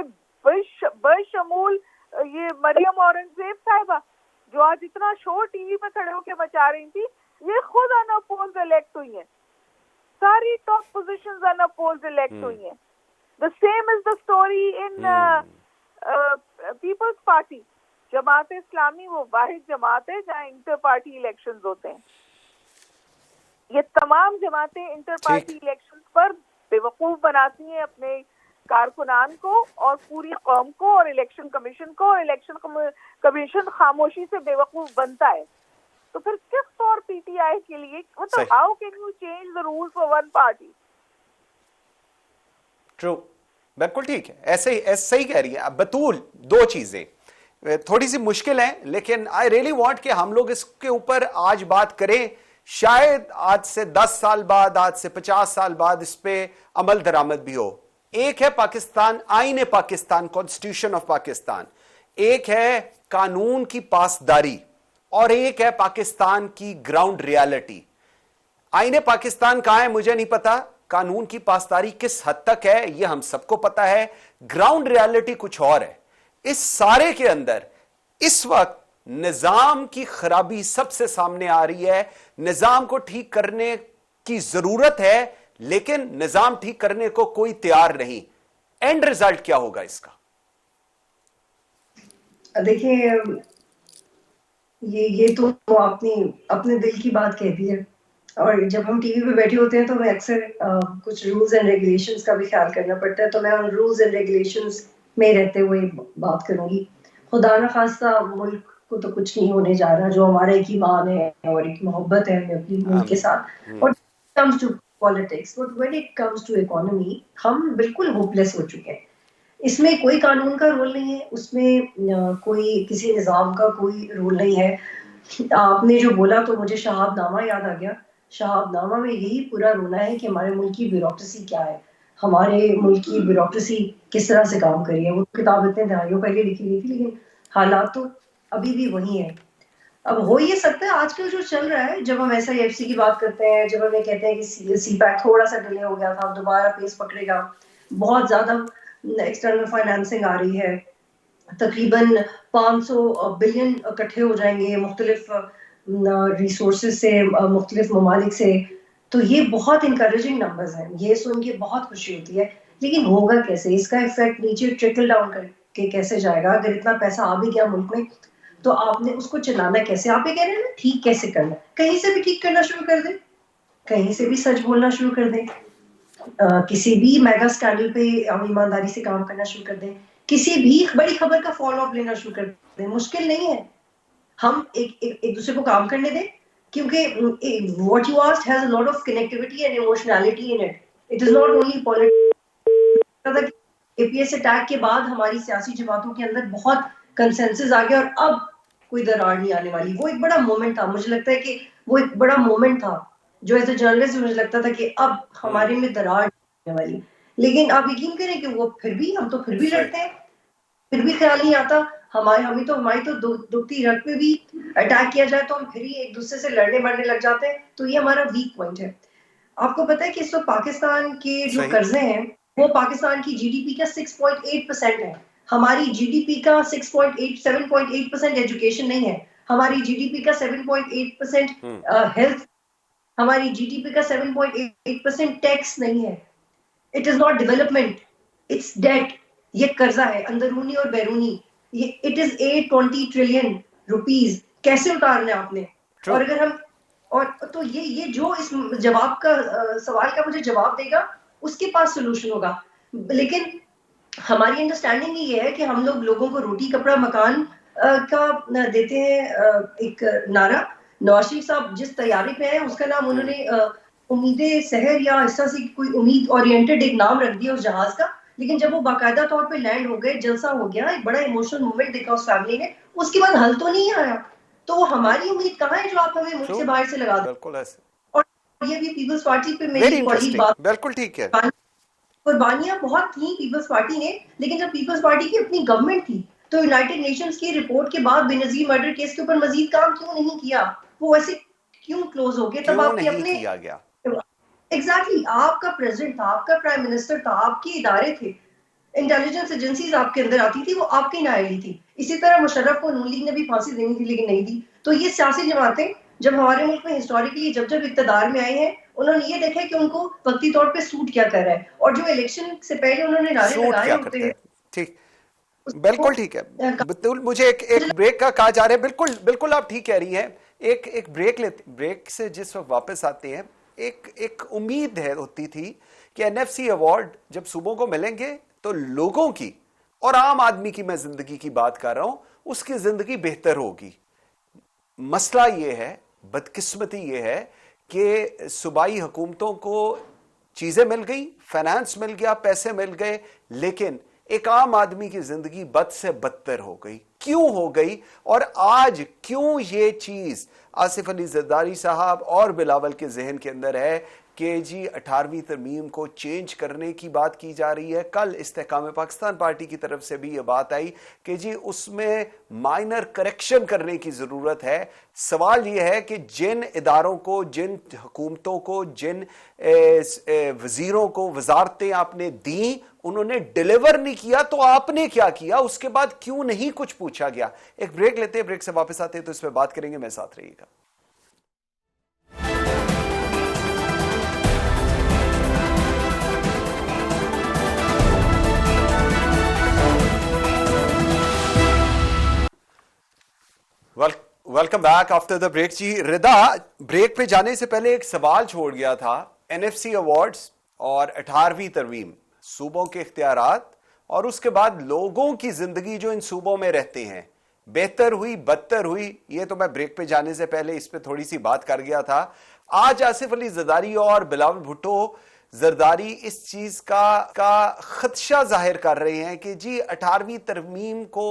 बशमूल ये मरियम औरंगजेब साहिबा जो आज इतना शोर टीवी पे खड़े होकर मचा रही थी, ये खुद अनअपोज्ड इलेक्ट हुई हैं। सारी टॉप पोजीशंस अनअपोज्ड इलेक्ट हुई हैं। The same is the story in People's Party. Jamaat Islami वो वाहिद जमात है जहाँ इंटर पार्टी इलेक्शंस होते हैं। ये तमाम जमातें इंटर पार्टी इलेक्शंस पर बेवकूफ बनाती हैं अपने कारकुनान को और पूरी कौम को और इलेक्शन कमीशन को, और इलेक्शन कमीशन खामोशी से बेवकूफ बनता है। तो फिर किस तौर पीटीआई के लिए, मतलब how can you change the rule for one party? True, बिल्कुल ठीक है, ऐसे सही कह रही है बतूल। दो चीजें थोड़ी सी मुश्किल है, लेकिन आई रियली वांट कि हम लोग इसके ऊपर आज बात करें। शायद आज से 10 साल बाद, आज से 50 साल बाद इस पे अमल दरामद भी हो। एक है पाकिस्तान, आईन पाकिस्तान, कॉन्स्टिट्यूशन ऑफ पाकिस्तान, एक है कानून की पासदारी, और एक है पाकिस्तान की ग्राउंड रियलिटी। आईन पाकिस्तान कहां है मुझे नहीं पता, कानून की पासदारी किस हद तक है यह हम सबको पता है, ग्राउंड रियलिटी कुछ और है। इस सारे के अंदर इस वक्त निजाम की खराबी सबसे सामने आ रही है। निजाम को ठीक करने की जरूरत है, لیکن نظام ٹھیک کرنے کو کوئی تیار نہیں. اینڈ ریزلٹ کیا ہوگا اس کا؟ دیکھیں یہ تو آپ نے اپنے دل کی بات کہہ دی ہے, اور جب ہم ٹی وی پہ بیٹھے ہوتے ہیں تو میں اکثر کچھ رولز اینڈ ریگولیشنز کا بھی خیال کرنا پڑتا ہے, تو میں ان رولز اینڈ ریگولیشنز میں رہتے ہوئے بات کروں گی. خدا نخواستہ ملک کو تو کچھ نہیں ہونے جا رہا, جو ہمارا ایک ایمان ہے اور ایک محبت ہے ہمیں اپنی ملک کے ساتھ. اور comes to politics, but when it comes to economy, ہم بالکل ہوپلیس ہو چکے ہیں. اس میں کوئی قانون کا رول نہیں ہے, اس میں کوئی کسی نظام کا کوئی رول نہیں ہے. آپ نے جو بولا تو مجھے شہاب نامہ یاد آ گیا. شہاب نامہ میں یہی پورا رونا ہے کہ ہمارے ملک کی بیوروکریسی کیا ہے, ہمارے ملک کی بیوروکریسی کس طرح سے کام کری ہے. وہ کتاب اتنے دہائیوں پہلے لکھی گئی تھی, لیکن حالات تو ابھی بھی وہی ہیں. اب ہو یہ سکتا ہے آج کل جو چل رہا ہے, جب ہم ایس آئی ایف سی کی بات کرتے ہیں, جب ہمیں کہتے ہیں کہ سی پیک تھوڑا سا ڈیلے ہو گیا تھا, دوبارہ پیس پکڑے گا, بہت زیادہ ایکسٹرنل فائنانسنگ آ رہی ہے, تقریباً 500 بلین اکٹھے ہو جائیں گے مختلف ریسورسز سے, مختلف ممالک سے, تو یہ بہت انکریجنگ نمبرز ہیں. یہ سن کے بہت خوشی ہوتی ہے, لیکن ہوگا کیسے, اس کا ایفیکٹ نیچے ٹرکل ڈاؤن کر کے کیسے جائے گا؟ اگر اتنا پیسہ آ بھی گیا ملک میں تو آپ نے اس کو چلانا کیسے؟ آپ یہ کہہ رہے ہیں نا ٹھیک کیسے کرنا, کہیں سے بھی ٹھیک کرنا شروع کر دیں, کہیں سے بھی سچ بولنا شروع کر دیں, کسی بھی میگا اسکینڈل پہ ہم ایمانداری سے کام کرنا شروع کر دیں, کسی بھی بڑی خبر کا فالو اپ لینا شروع کر دیں. مشکل نہیں ہے, ہم ایک دوسرے کو کام کرنے دیں, کیونکہ what you asked has a lot of connectivity and emotionality in it. It is not only politics. A P S attack کے بعد ہماری سیاسی جماعتوں کے اندر بہت کنسنسس آ گیا, اور اب کوئی دراڑ نہیں آنے والی. وہ ایک بڑا مومنٹ تھا, مجھے لگتا ہے کہ وہ ایک بڑا مومنٹ تھا جو ایز اے جرنلسٹ مجھے لگتا تھا کہ اب ہمارے میں دراڑ آنے والی. لیکن آپ یقین کریں کہ وہ ہم تو پھر بھی لڑتے ہیں, پھر بھی خیال نہیں آتا. ہماری تو دکھتی رگ پہ بھی اٹیک کیا جائے تو ہم پھر ہی ایک دوسرے سے لڑنے مرنے لگ جاتے ہیں. تو یہ ہمارا ویک پوائنٹ ہے. آپ کو پتا ہے کہ اس وقت پاکستان کے جو قرضے ہیں وہ پاکستان کی جی ڈی پی کا 6.8% ہے. ہماری جی ڈی پی کا 7.8% ایجوکیشن نہیں ہے, ہماری جی ڈی پی کا 7.8% ہیلتھ, ہماری جی ڈی پی کا 7.8% ٹیکس نہیں ہے. It is not development, it's debt. یہ قرضہ ہے اندرونی اور بیرونی. It is 820 trillion rupees. کیسے اتارنا ہے آپ نے؟ اور اگر ہم اور تو یہ جو اس جواب کا سوال کا مجھے جواب دے گا اس کے پاس سولوشن ہوگا. لیکن ہماری انڈرسٹینڈنگ یہ ہے کہ ہم لوگوں کو روٹی کپڑا مکان کا دیتے ہیں ایک نعرہ. نواز شریف صاحب جس تیاری پہ ہیں اس کا نام انہوں نے امید سحر یا اس طرح سے کوئی امید اورینٹڈ ایک نام رکھ دیا اس جہاز کا. لیکن جب وہ باقاعدہ طور پہ لینڈ ہو گئے, جلسہ ہو گیا, ایک بڑا ایموشنل مومنٹ دیکھا اس فیملی نے, اس کے بعد حل تو نہیں آیا. تو وہ ہماری امید کہاں ہے جو آپ ہمیں ملک سے باہر سے لگا دیں؟ بالکل ایسے. اور یہ بھی پیپلز پارٹی پہ میری کولیگ بات, بالکل ٹھیک ہے, قربانیاں بہت تھیں پیپلز پارٹی نے, لیکن جب پیپلز پارٹی کی اپنی گورنمنٹ تھی تو یونائٹڈ نیشنز کی رپورٹ کے بعد بے نظیر مرڈر کیس کے اوپر مزید کام کیوں نہیں کیا؟ وہ ایسے کیوں کلوز ہو گئے؟ تب آپ کے اپنے ایگزیکٹلی آپ کا پریزیڈنٹ تھا, آپ کا پرائم منسٹر تھا, آپ کے ادارے تھے, انٹیلیجنس ایجنسیز آپ کے اندر آتی تھی, وہ آپ کی نائلی تھی. اسی طرح مشرف کو نون لیگ نے بھی پھانسی دینی تھی لیکن نہیں دی. تو یہ سیاسی جماعتیں جب ہمارے ملک میں ہسٹوریکلی جب اقتدار میں آئے ہیں انہوں نے یہ دیکھا کہ ان کو وقتی طور پہ سوٹ کیا کر رہا ہے, اور جو الیکشن سے پہلے انہوں نے نعرے لگائے ہوتے ہیں. ٹھیک, بالکل ٹھیک ہے. مجھے ایک بریک کا کہا جا رہا ہے. بالکل آپ ٹھیک کہہ رہی ہیں. ایک بریک لیتے, بریک سے جس وقت واپس آتے ہیں ایک امید ہوتی تھی کہ این ایف سی ایوارڈ جب صوبوں کو ملیں گے تو لوگوں کی اور عام آدمی کی, میں زندگی کی بات کر رہا ہوں, اس کی زندگی بہتر ہوگی. مسئلہ یہ ہے, بدقسمتی یہ ہے کہ صوبائی حکومتوں کو چیزیں مل گئی, فائنانس مل گیا, پیسے مل گئے, لیکن ایک عام آدمی کی زندگی بد سے بدتر ہو گئی. کیوں ہو گئی؟ اور آج کیوں یہ چیز آصف علی زرداری صاحب اور بلاول کے ذہن کے اندر ہے کہ جی 18ویں ترمیم کو چینج کرنے کی بات کی جا رہی ہے؟ کل استحکام پاکستان پارٹی کی طرف سے بھی یہ بات آئی کہ جی اس میں مائنر کریکشن کرنے کی ضرورت ہے. سوال یہ ہے کہ جن اداروں کو, جن حکومتوں کو, جن وزیروں کو وزارتیں آپ نے دیں انہوں نے ڈیلیور نہیں کیا, تو آپ نے کیا کیا؟ اس کے بعد کیوں نہیں کچھ پوچھا گیا؟ ایک بریک لیتے ہیں, بریک سے واپس آتے ہیں تو اس پہ بات کریں گے. میں ساتھ رہیے گا. Welcome back after the break. जी रिदा, ब्रेक पे जाने से पहले एक सवाल छोड़ गया था। एनएफसी अवार्ड्स और 18वीं तरमीम, सूबों के इख्तियारात और उसके बाद लोगों की जिंदगी जो इन सूबों में रहते हैं, बेहतर हुई बदतर हुई, ये तो मैं ब्रेक पे जाने से पहले इस पे थोड़ी सी बात कर गया था। आज आसिफ अली जरदारी और बिलावल भुट्टो जरदारी इस चीज का खदशा जाहिर कर रहे हैं कि जी 18वीं तरमीम को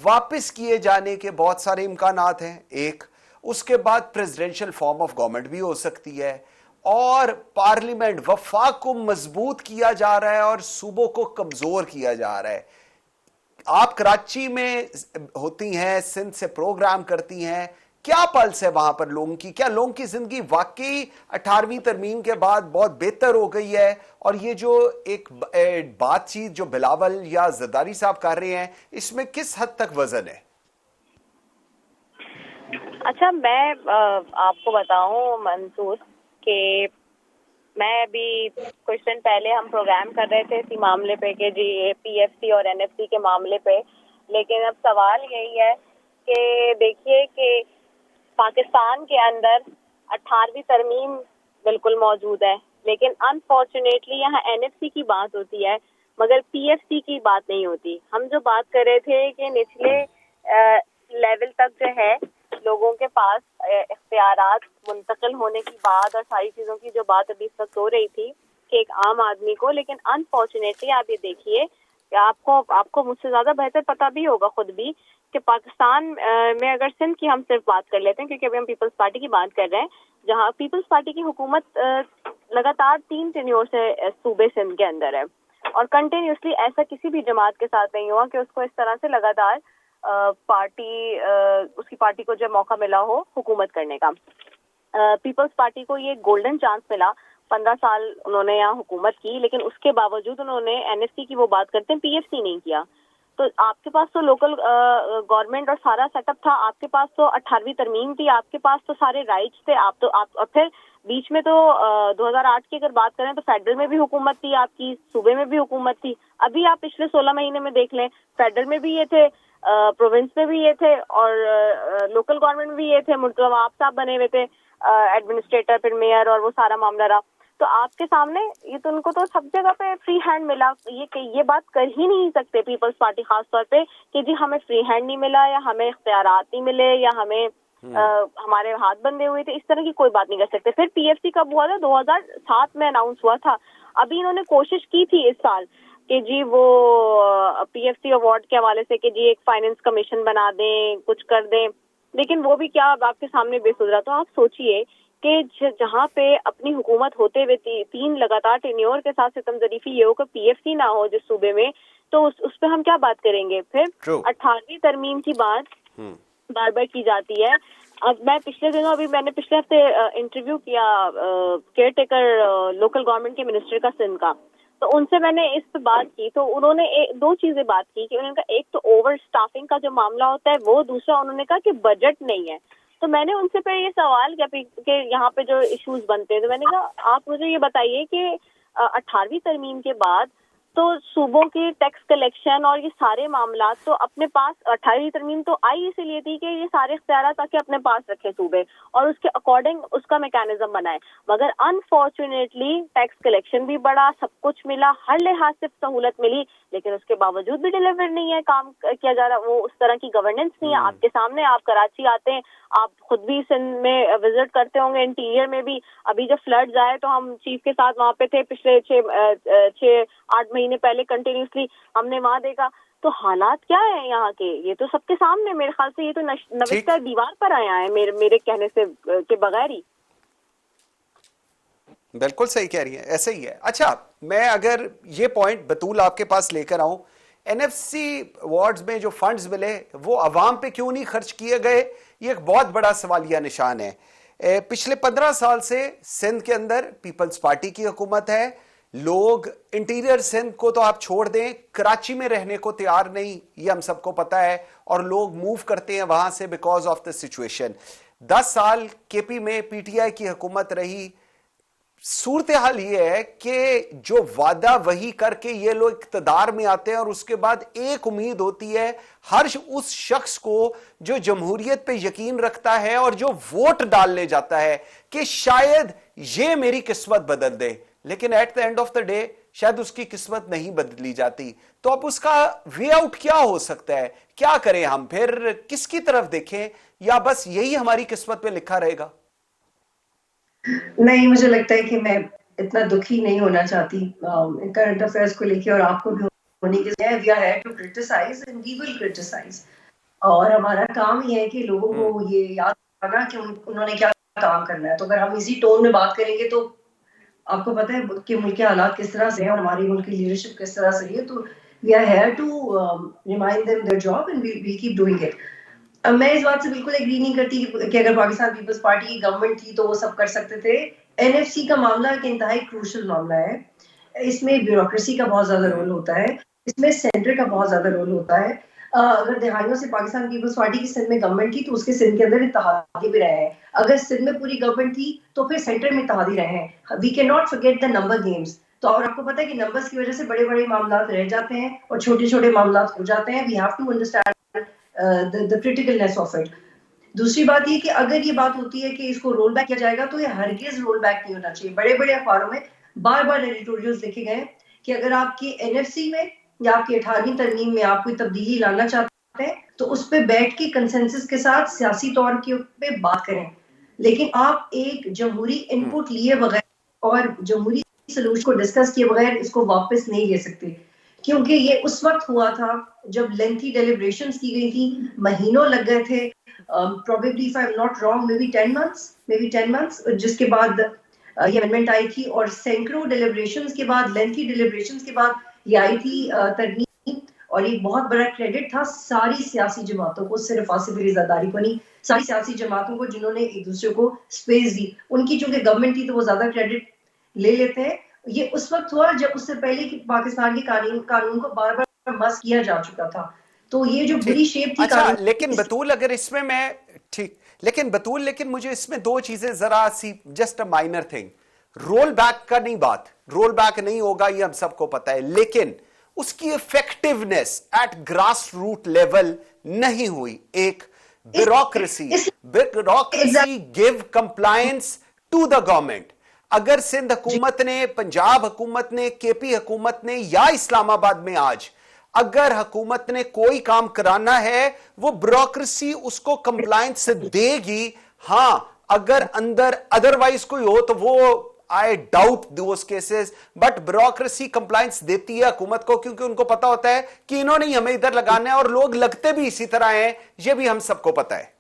वापस किए जाने के बहुत सारे इम्कानात हैं। एक, उसके बाद प्रेसिडेंशियल फॉर्म ऑफ गवर्नमेंट भी हो सकती है, और पार्लियामेंट वफाक को मजबूत किया जा रहा है और सूबों को कमजोर किया जा रहा है। आप कराची में होती हैं, सिंध से प्रोग्राम करती हैं, क्या पल्स है वहां पर लोगों की? क्या लोगों की जिंदगी वाकई 18वीं तरमीम के बाद बहुत बेहतर हो गई है? और ये जो एक बातचीत जो बिलावल या जरदारी साहब कर रहे हैं, इसमें किस हद तक वजन है? अच्छा, मैं आपको बताऊं मंसूर कि मैं अभी कुछ दिन पहले हम प्रोग्राम कर रहे थे इसी मामले पे कि जी पीएफसी और एनएफसी के मामले पे, लेकिन अब सवाल यही है कि देखिए कि पाकिस्तान के अंदर 18वीं तरमीम बिल्कुल मौजूद है, लेकिन अनफॉर्चुनेटली यहाँ एनएफसी की बात होती है मगर पीएफसी की बात नहीं होती। हम जो बात कर रहे थे कि निचले लेवल तक जो है लोगों के पास इख्तियारात मुंतकिल होने की बात और सारी चीज़ों की जो बात अभी इस वक्त हो रही थी कि एक आम आदमी को, लेकिन अनफॉर्चुनेटली आप ये देखिए कि आपको मुझसे ज़्यादा बेहतर पता भी होगा खुद भी कि पाकिस्तान में अगर सिंध की हम सिर्फ बात कर लेते हैं, क्योंकि अभी हम पीपल्स पार्टी की बात कर रहे हैं, जहाँ पीपल्स पार्टी की हुकूमत लगातार 3 टेन्योर से सूबे सिंध के अंदर है और कंटिन्यूसली ऐसा किसी भी जमात के साथ नहीं हुआ कि उसको इस तरह से लगातार उसकी पार्टी को जब मौका मिला हो हुकूमत करने का। पीपल्स पार्टी को ये गोल्डन चांस मिला, 15 साल उन्होंने यहाँ हुकूमत की, लेकिन उसके बावजूद उन्होंने एनएफसी की वो बात करते हैं पीएफसी नहीं किया। तो आपके पास तो लोकल गवर्नमेंट और सारा सेटअप था, आपके पास तो 18वीं तरमीम थी, आपके पास तो सारे राइट्स थे, और फिर बीच में तो 2008 की अगर बात करें तो फेडरल में भी हुकूमत थी आपकी, सूबे में भी हुकूमत थी। अभी आप पिछले 16 महीने में देख लें, फेडरल में भी ये थे, प्रोविंस में भी ये थे और लोकल गवर्नमेंट में भी ये थे। मुर्तज़ा आप साहब बने हुए थे एडमिनिस्ट्रेटर, फिर मेयर, और वो सारा मामला रहा। तो आपके सामने ये तो उनको तो सब जगह पे फ्री हैंड मिला। ये बात कर ही नहीं सकते पीपल्स पार्टी खास तौर पे कि जी हमें फ्री हैंड नहीं मिला या हमें इख्तियारात नहीं मिले या हमें हमारे हाथ बंधे हुए थे, इस तरह की कोई बात नहीं कर सकते। फिर पीएफसी कब हुआ था? 2007 में अनाउंस हुआ था। अभी इन्होंने कोशिश की थी इस साल कि जी वो पीएफसी अवार्ड के हवाले से कि जी एक फाइनेंस कमीशन बना दें, कुछ कर दें, लेकिन वो भी क्या अब आपके सामने बेसुधरा। तो आप सोचिए कि जहाँ पे अपनी हुकूमत होते हुए 3 लगातार टेन्योर के साथ सितम ज़रीफी ये हो कि पीएफसी ना हो जिस सूबे में, तो उस पर हम क्या बात करेंगे? फिर 18वीं तरमीम की बात बार बार की जाती है। अब मैं पिछले दिनों मैंने पिछले हफ्ते इंटरव्यू किया केयर टेकर लोकल गवर्नमेंट के मिनिस्टर का सिंध का, तो उनसे मैंने इस पे बात की। तो उन्होंने 2 चीजें बात की कि उन्होंने कहा एक तो ओवर स्टाफिंग का जो मामला होता है वो, दूसरा उन्होंने कहा कि बजट नहीं है। तो मैंने उनसे पे ये सवाल किया कि यहाँ पे जो इश्यूज बनते हैं, तो मैंने कहा आप मुझे ये बताइए कि 18वीं तरमीम के बाद तो सूबों की टैक्स कलेक्शन और ये सारे मामला तो अपने पास 18वीं तरमीम तो आई इसीलिए थी कि ये सारे इख्तियार ताकि अपने पास रखे सूबे और उसके अकॉर्डिंग उसका मैकेनिज्म बनाए, मगर अनफॉर्चुनेटली टैक्स कलेक्शन भी बढ़ा, सब कुछ मिला, हर लिहाज से सहूलत मिली, लेकिन उसके बावजूद भी डिलीवर नहीं है, काम किया जा रहा, वो उस तरह की गवर्नेंस नहीं है। आपके सामने, आप कराची आते हैं, आप खुद भी सिंध में विजिट करते होंगे, इंटीरियर में भी। अभी जब फ्लड्स आए तो हम चीफ के साथ वहाँ पे थे, पिछले 6-8 महीने पहले कंटिन्यूसली हमने वहाँ देखा। तो हालात क्या है यहाँ के, ये तो सबके सामने, मेरे ख्याल से ये तो नविश्ता दीवार पर आया है मेरे कहने से के बगैर ही। बिल्कुल सही कह रही है, ऐसे ही है। अच्छा, मैं अगर ये पॉइंट बतूल आपके पास लेकर आऊं, एनएफसी अवार्ड्स में जो फंड्स मिले वो अवाम पे क्यों नहीं खर्च किए गए, ये एक बहुत बड़ा सवालिया निशान है। पिछले 15 साल से सिंध के अंदर पीपल्स पार्टी की हुकूमत है। लोग इंटीरियर सिंध को तो आप छोड़ दें, कराची में रहने को तैयार नहीं, ये हम सबको पता है, और लोग मूव करते हैं वहां से बिकॉज ऑफ द सिचुएशन। 10 साल केपी में पीटीआई की हुकूमत रही, सूरत-ए-हाल ये है कि जो वादा वही करके ये लोग इक़्तिदार में आते हैं और उसके बाद एक उम्मीद होती है हर उस शख्स को जो जमहूरियत पे यकीन रखता है और जो वोट डालने जाता है कि शायद ये मेरी किस्मत बदल दे, लेकिन at the end of the day शायद उसकी किस्मत नहीं बदली जाती। तो अब उसका वे आउट क्या हो सकता है? क्या करें हम? फिर किसकी तरफ देखें, या बस यही हमारी किस्मत पे लिखा रहेगा? नहीं, मुझे लगता है कि मैं इतना दुखी नहीं होना चाहती करंट अफेयर्स को लेके, और आपको भी होने की जरूरत है। We are here to criticise and we will criticise, और हमारा काम ये है कि लोगों को ये याद रखना कि उन्होंने क्या काम करना है। तो अगर हम इसी टोन में बात करेंगे तो आपको पता है कि मुल्क के हालात किस तरह से हैं और हमारी मुल्क की लीडरशिप किस तरह से है। तो we are here to remind them their job and we will keep doing it. मैं इस बात से बिल्कुल एग्री नहीं करती कि अगर पाकिस्तान पीपल्स पार्टी की गवर्नमेंट थी तो वो सब कर सकते थे। एनएफसी का मामला एक इंतहाई क्रूशल मामला है। इसमें ब्यूरोक्रेसी का बहुत ज्यादा रोल होता है, इसमें सेंटर का बहुत ज्यादा रोल होता है। अगर दहाइयों से पाकिस्तान पीपल्स पार्टी की सिंध में गवर्नमेंट थी तो उसके सिंध के अंदर इत्तेहादी भी रहे हैं। अगर सिंध में पूरी गवर्नमेंट थी तो फिर सेंटर में इत्तेहादी रहे हैं। We can not forget the number games. तो और आपको पता है कि नंबर्स की वजह से बड़े बड़े मामला रह जाते हैं और छोटे छोटे मामला हो जाते हैं। We have to understand the criticalness of it. दूसरी बात ये कि अगर ये बात होती है कि इसको रोल बैक किया जाएगा तो ये हरगिज रोल बैक नहीं होना चाहिए। बड़े बड़े अखबारों में बार बार एडिटोरियल्स लिखे गए कि अगर आपकी एनएफसी में या आपकी 18वीं तरमीम में आप कोई तब्दीली लाना चाहते हैं तो उस पर बैठ के कंसेंसस के साथ सियासी तौर के पे बात करें, लेकिन आप एक जमहूरी इनपुट लिए बगैर और जमहूरी सलूशन को डिस्कस किए बगैर इसको वापस नहीं ले सकते। क्योंकि ये उस वक्त हुआ था जब लेंथी डेलिब्रेशंस की गई थी, महीनों लग गए थे, probably if I'm not wrong maybe 10 months, जिसके बाद ये अमेंडमेंट आई थी और सैकड़ों डेलिब्रेशंस के बाद, लेंथी डेलिब्रेशंस के बाद ये आई थी तरमीम। और ये बहुत बड़ा क्रेडिट था सारी सियासी जमातों को, सिर्फ आसिफ अली ज़रदारी को नहीं, सारी सियासी जमातों को जिन्होंने एक दूसरे को स्पेस दी। उनकी चूंकि गवर्नमेंट थी तो वो ज्यादा क्रेडिट ले लेते हैं। ये उस वक्त हुआ जब उससे पहले कि पाकिस्तान के कानून को बार बार मस किया जा चुका था। तो ये जो बुरी शेप थी अच्छा, लेकिन बतूल अगर इसमें मैं ठीक, लेकिन मुझे इसमें दो चीजें जरा सी, just a minor thing, roll back का नहीं बात, रोल बैक नहीं होगा ये हम सबको पता है, लेकिन उसकी effectiveness at grass root level नहीं हुई। एक bureaucracy give compliance to the government. अगर सिंध हुकूमत ने, पंजाब हुकूमत ने, केपी हुकूमत ने या इस्लामाबाद में आज अगर हुकूमत ने कोई काम कराना है वो ब्यूरोक्रेसी उसको कंप्लायंस देगी। हां, अगर अंदर अदरवाइज कोई हो तो वो I doubt those cases, but bureaucracy compliance देती है हुकूमत को, क्योंकि उनको पता होता है कि इन्होंने हमें इधर लगाना है और लोग लगते भी इसी तरह हैं, ये भी हम सबको पता है।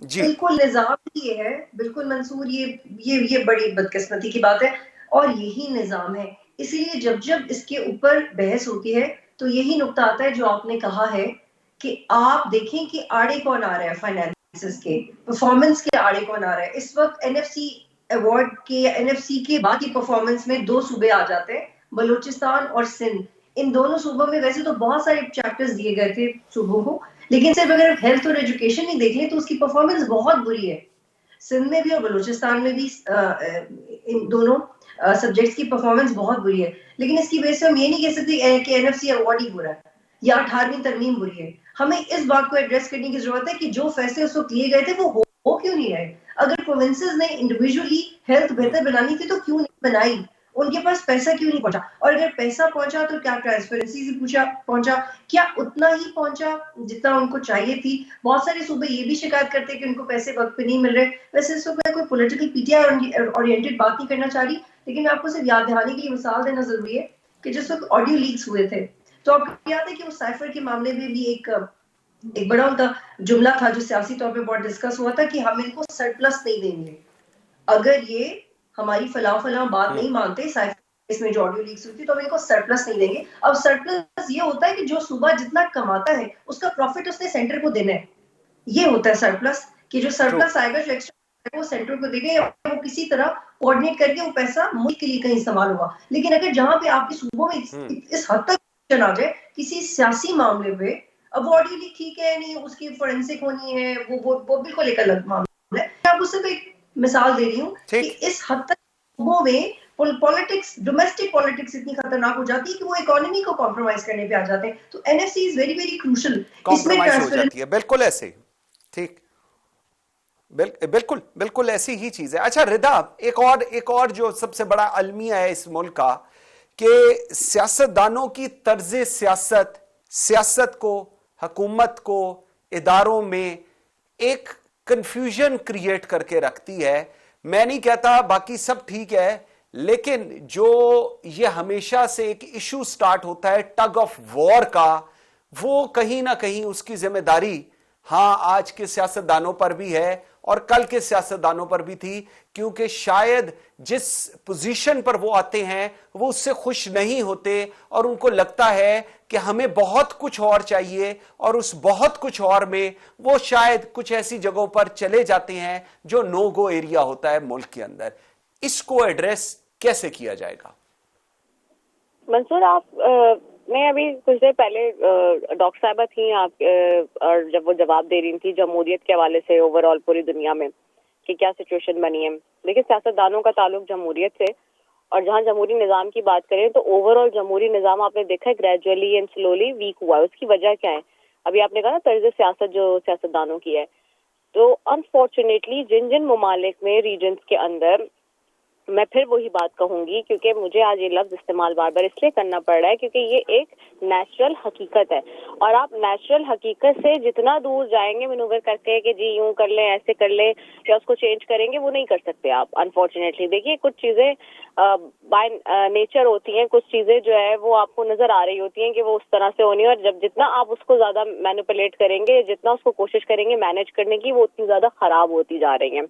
जी बिल्कुल, निजाम ये है, बिल्कुल मंसूर, ये बड़ी बदकिस्मती की बात है और यही निजाम है। इसीलिए जब जब इसके ऊपर बहस होती है तो यही नुक्ता आता है जो आपने कहा है कि आप देखें कि आड़े कौन आ रहा है, फाइनेंसेस के, परफॉर्मेंस के आड़े कौन आ रहा है। इस वक्त एनएफसी अवार्ड के, एनएफसी के बाद की परफॉर्मेंस में दो सूबे आ जाते हैं, बलूचिस्तान और सिंध। इन दोनों सूबों में वैसे तो बहुत सारे चैप्टर्स दिए गए थे सूबों को, लेकिन सिर्फ अगर हेल्थ और एजुकेशन ही देख लें तो उसकी परफॉर्मेंस बहुत बुरी है। सिंध में भी और बलूचिस्तान में भी इन दोनों सब्जेक्ट्स की परफॉर्मेंस बहुत बुरी है। लेकिन इसकी वजह से हम ये नहीं कह सकते कि एनएफसी अवार्ड ही बुरा है या 18वीं तरमीम बुरी है। हमें इस बात को एड्रेस करने की जरूरत है कि जो फैसले उस वक्त लिए गए थे वो हो क्यों नहीं रहे। अगर प्रोविंसेस ने इंडिविजुअली हेल्थ बेहतर बनानी थी तो क्यों नहीं बनाई, उनके पास पैसा क्यों नहीं पहुंचा, और अगर पैसा पहुंचा तो क्या ट्रांसपेरेंसी से पहुंचा, क्या उतना ही पहुंचा जितना उनको चाहिए थी। बहुत सारे सूबे ये भी शिकायत करते हैं कि उनको पैसे वक्त पे नहीं मिल रहे। वैसे इस वक्त मैं कोई पॉलिटिकल पीटीआई ओरिएंटेड बात नहीं करना चाह रही, लेकिन आपको सिर्फ याद दिलाने के लिए मिसाल देना जरूरी है कि जिस वक्त ऑडियो लीक्स हुए थे तो आपको याद है कि उस साइफर के मामले में भी एक बड़ा उनका जुमला था जो सियासी तौर पे बहुत डिस्कस हुआ था कि हम इनको सरप्लस नहीं देंगे अगर ये हमारी फला बात नहीं मानते। साइफर इसमें जो ऑडियो लीक्स हुई थी तो हम इनको सरप्लस नहीं देंगे। अब सरप्लस ये होता है कि जो सूबा जितना कमाता है उसका प्रॉफिट उसने सेंटर को देना है, ये होता है सरप्लस, कि जो सरप्लस आएगा जो एक्स्ट्रा वो सेंटर को देंगे, वो किसी तरह कोऑर्डिनेट करके वो पैसा मुल्क के लिए कहीं इस्तेमाल होगा। लेकिन अगर जहां पे आपके सूबों में इस हद तक आ जाए किसी सियासी मामले पे, अब ऑडियो लीक ठीक है नहीं, उसकी फोरेंसिक होनी है, वो बिल्कुल एक अलग मामला है। मैं आपको सिर्फ एक मिसाल दे रही हूँ कि इस हद तक सूबों में पॉलिटिक्स, डोमेस्टिक पॉलिटिक्स इतनी खतरनाक हो जाती है कि वो इकोनॉमी को कॉम्प्रोमाइज करने पे आ जाते हैं. तो NFC is very very crucial. Compromise हो जाती है, बिल्कुल ऐसे, ठीक, बिल्कुल बिल्कुल ऐसी ही चीज है. अच्छा रिदा, एक और जो सबसे बड़ा अलमिया है इस मुल्क का, कि सियासतदानों की तर्ज सियासत को, हुकूमत को, इदारों में एक कंफ्यूजन क्रिएट करके रखती है. मैं नहीं कहता बाकी सब ठीक है, लेकिन जो ये हमेशा से एक इशू स्टार्ट होता है टग ऑफ वॉर का, वो कहीं ना कहीं उसकी जिम्मेदारी हां आज के सियासतदानों पर भी है और कल के सियासतदानों पर भी थी, क्योंकि शायद जिस पोजीशन पर वो आते हैं वो उससे खुश नहीं होते और उनको लगता है कि हमें बहुत कुछ और चाहिए, और उस बहुत कुछ और में वो शायद कुछ ऐसी जगहों पर चले जाते हैं जो नो गो एरिया होता है मुल्क के अंदर. इसको एड्रेस कैसे किया जाएगा? मंसूर, आप मैं अभी कुछ देर पहले डॉक्टर साहिबा थी आप और जब वो जवाब दे रही थी जमहूरियत के हवाले से ओवरऑल पूरी दुनिया में कि क्या सिचुएशन बनी है. देखिए, सियासतदानों का ताल्लुक जमहूरियत से, और जहां जमहूरी निज़ाम की बात करें तो ओवरऑल जमहूरी निज़ाम आपने देखा है ग्रेजुअली एंड स्लोली वीक हुआ है. उसकी वजह क्या है? अभी आपने कहा ना तर्ज सियासत जो सियासतदानों की है. तो अनफॉर्चुनेटली जिन जिन ममालिक में रीजन्स के अंदर, मैं फिर वही बात कहूंगी क्योंकि मुझे आज ये लफ्ज इस्तेमाल बार बार इसलिए करना पड़ रहा है क्योंकि ये एक नेचुरल हकीकत है, और आप नेचुरल हकीकत से जितना दूर जाएंगे मैनूवर करके कि जी यूं कर लें, ऐसे कर लें, या उसको चेंज करेंगे, वो नहीं कर सकते आप अनफॉर्चुनेटली. देखिए, कुछ चीजें बाय नेचर होती हैं, कुछ चीजें जो है वो आपको नजर आ रही होती हैं कि वो उस तरह से होनी है, और जब जितना आप उसको ज्यादा मैनिपुलेट करेंगे, जितना उसको कोशिश करेंगे मैनेज करने की, वो उतनी ज्यादा खराब होती जा रही है.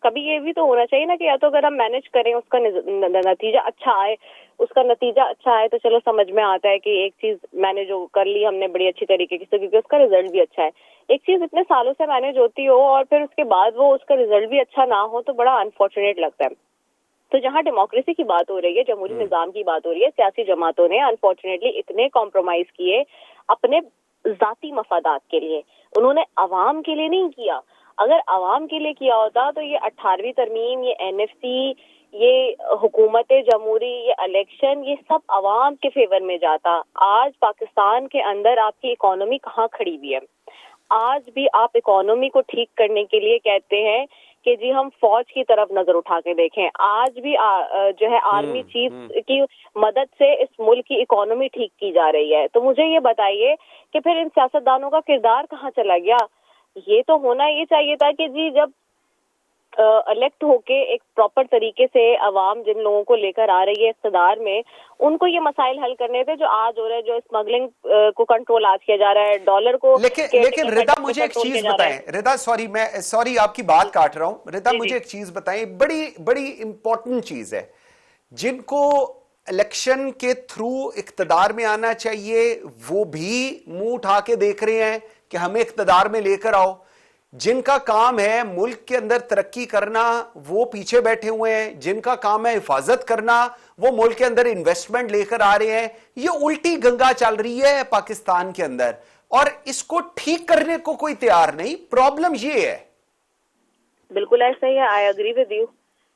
कभी ये भी तो होना चाहिए ना कि या तो अगर हम मैनेज करें उसका नतीजा अच्छा आए, उसका नतीजा अच्छा आए तो चलो समझ में आता है कि एक चीज मैनेज कर ली हमने बड़ी अच्छी तरीके से क्योंकि उसका रिजल्ट भी अच्छा है. एक चीज इतने सालों से मैनेज होती हो और फिर उसके बाद वो उसका रिजल्ट भी अच्छा ना हो तो बड़ा अनफॉर्चुनेट लगता है. तो जहाँ डेमोक्रेसी की बात हो रही है, जमहूरी निजाम की बात हो रही है, सियासी जमातों ने अनफॉर्चुनेटली इतने कॉम्प्रोमाइज किए अपने जाती मफादात के लिए, उन्होंने अवाम के लिए नहीं किया. अगर अवाम के लिए किया होता तो ये 18वीं तरमीम, ये एनएफसी, ये हुकूमत जमहूरी, ये इलेक्शन, ये सब अवाम के फेवर में जाता. आज पाकिस्तान के अंदर आपकी इकोनॉमी कहाँ खड़ी हुई है? आज भी आप इकोनॉमी को ठीक करने के लिए कहते हैं कि जी हम फौज की तरफ नजर उठा के देखें. आज भी जो है आर्मी चीफ की मदद से इस मुल्क की इकोनॉमी ठीक की जा रही है. तो मुझे ये बताइए कि फिर इन सियासतदानों का किरदार कहाँ चला गया? ये तो होना ये चाहिए था कि जी जब इलेक्ट होके एक प्रॉपर तरीके से अवाम जिन लोगों को लेकर आ रही है इक़्तिदार में, उनको ये मसाइल हल करने थे जो आज हो रहे हैं, जो स्मगलिंग को कंट्रोल आज किया जा रहा है, डॉलर को. लेकिन रिदा मुझे एक चीज बताएं, रिदा सॉरी आपकी बात काट रहा हूं, रिदा मुझे एक चीज बताएं, बड़ी बड़ी इंपॉर्टेंट चीज है. जिनको इलेक्शन के थ्रू इक़्तिदार में आना चाहिए वो भी मुंह उठा के देख रहे हैं कि हमें इक़्तिदार में लेकर आओ. जिनका काम है मुल्क के अंदर तरक्की करना वो पीछे बैठे हुए हैं. जिनका काम है हिफाजत करना वो मुल्क के अंदर इन्वेस्टमेंट लेकर आ रहे हैं. ये उल्टी गंगा चल रही है पाकिस्तान के अंदर और इसको ठीक करने को कोई तैयार नहीं. प्रॉब्लम ये है. बिल्कुल ऐसा ही है, आई एग्री विद यू.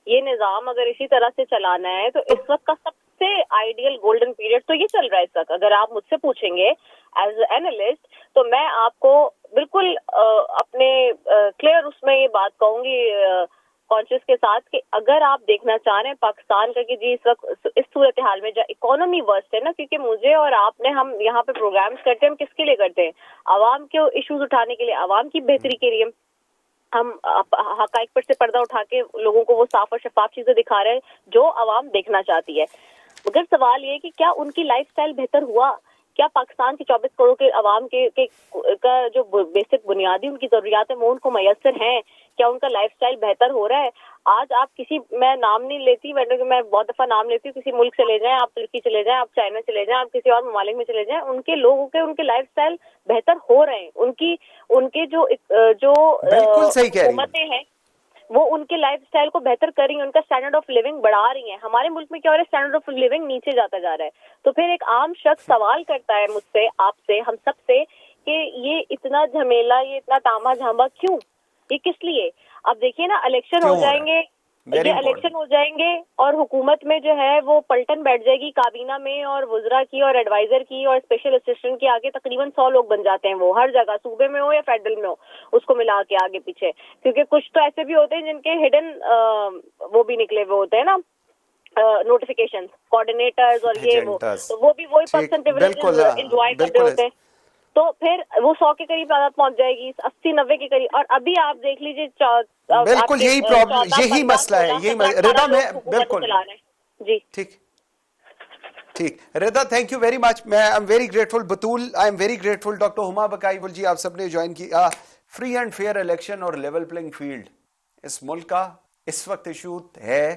ये निजाम अगर इसी तरह से चलाना है तो इस वक्त का सबसे आइडियल गोल्डन पीरियड तो ये चल रहा है इस वक्त. अगर आप मुझसे पूछेंगे एज एनालिस्ट तो मैं आपको बिल्कुल अपने क्लियर उसमें ये बात कहूंगी कॉन्शियस के साथ कि अगर आप देखना चाह रहे हैं पाकिस्तान का कि जी इस वक्त इस सूरत हाल में जो इकोनॉमी वर्स्ट है ना, क्योंकि मुझे और आपने, हम यहाँ पे प्रोग्राम्स करते हैं, हम किसके लिए करते हैं? आवाम के इश्यूज उठाने के लिए, आवाम की बेहतरी के लिए. हम हकाइक पर से पर्दा उठा के लोगों को वो साफ और शफाफ चीजें दिखा रहे हैं जो आवाम देखना चाहती है. मगर सवाल ये कि क्या उनकी लाइफस्टाइल बेहतर हुआ? क्या पाकिस्तान के 24 करोड़ के अवाम का जो बेसिक बुनियादी उनकी जरूरियात है वो उनको मैसर हैं? क्या उनका लाइफस्टाइल बेहतर हो रहा है? आज आप किसी, मैं नाम नहीं लेती, मैं बहुत दफा नाम लेती हूँ, किसी मुल्क चले जाएं, आप तुर्की चले जाएं, आप चाइना चले जाएं, आप किसी और ममालिक में चले जाएं, उनके लोगों के उनके लाइफस्टाइल बेहतर हो रहे हैं. उनके जो हुकूमतें हैं वो उनके लाइफस्टाइल को बेहतर कर रही हैं, उनका स्टैंडर्ड ऑफ लिविंग बढ़ा रही हैं. हमारे मुल्क में क्या हो रहा है? स्टैंडर्ड ऑफ लिविंग नीचे जाता जा रहा है. तो फिर एक आम शख्स सवाल करता है मुझसे, आपसे, हम सब से कि ये इतना झमेला, ये इतना तामा झामा क्यों? ये किस लिए? अब देखिए ना, इलेक्शन हो जाएंगे, یہ الیکشن ہو جائیں گے اور حکومت میں جو ہے وہ پلٹن بیٹھ جائے گی کابینہ میں، اور وزراء کی اور ایڈوائزر کی اور اسپیشل اسسٹنٹ کے آگے تقریباً 100 لوگ بن جاتے ہیں، وہ ہر جگہ صوبے میں ہو یا فیڈرل میں ہو اس کو ملا کے آگے پیچھے، کیونکہ کچھ تو ایسے بھی ہوتے ہیں جن کے ہڈن وہ بھی نکلے ہوئے ہوتے ہیں نا نوٹیفیکیشن کوآرڈینیٹرز اور یہ وہ بھی وہی پرسن پریویلیجز انجوائے کر رہے ہوتے ہیں، تو پھر وہ 100 کے قریب عدد پہنچ جائے گی، 80-90 کے قریب، اور ابھی آپ دیکھ لیجیے بالکل یہی پرابلم، یہی مسئلہ ہے، یہی رضا میں بالکل جی ٹھیک Raza, thank you very much, میں آئی ایم ویری گریٹفل، بطول I'm very grateful, doctor Huma Baqai ji آپ سب نے جوائن کیا۔ فری اینڈ فیئر الیکشن اور لیول پلینگ فیلڈ اس ملک کا اس وقت ایشو ہے،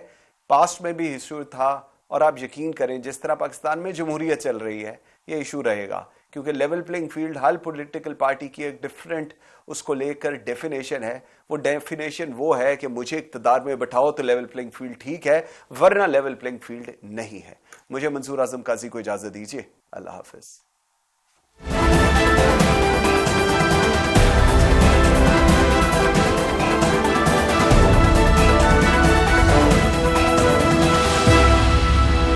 پاسٹ میں بھی ایشو تھا، اور آپ یقین کریں جس طرح پاکستان میں جمہوریت چل رہی ہے یہ ایشو رہے گا، کیونکہ لیول پلینگ فیلڈ ہر پولیٹیکل پارٹی کی ایک ڈیفرنٹ اس کو لے کر ڈیفینیشن ہے، وہ ڈیفینیشن وہ ہے کہ مجھے اقتدار میں بٹھاؤ تو لیول پلینگ فیلڈ ٹھیک ہے، ورنہ لیول پلینگ فیلڈ نہیں ہے۔ مجھے منصور اعظم قاضی کو اجازت دیجیے، اللہ حافظ۔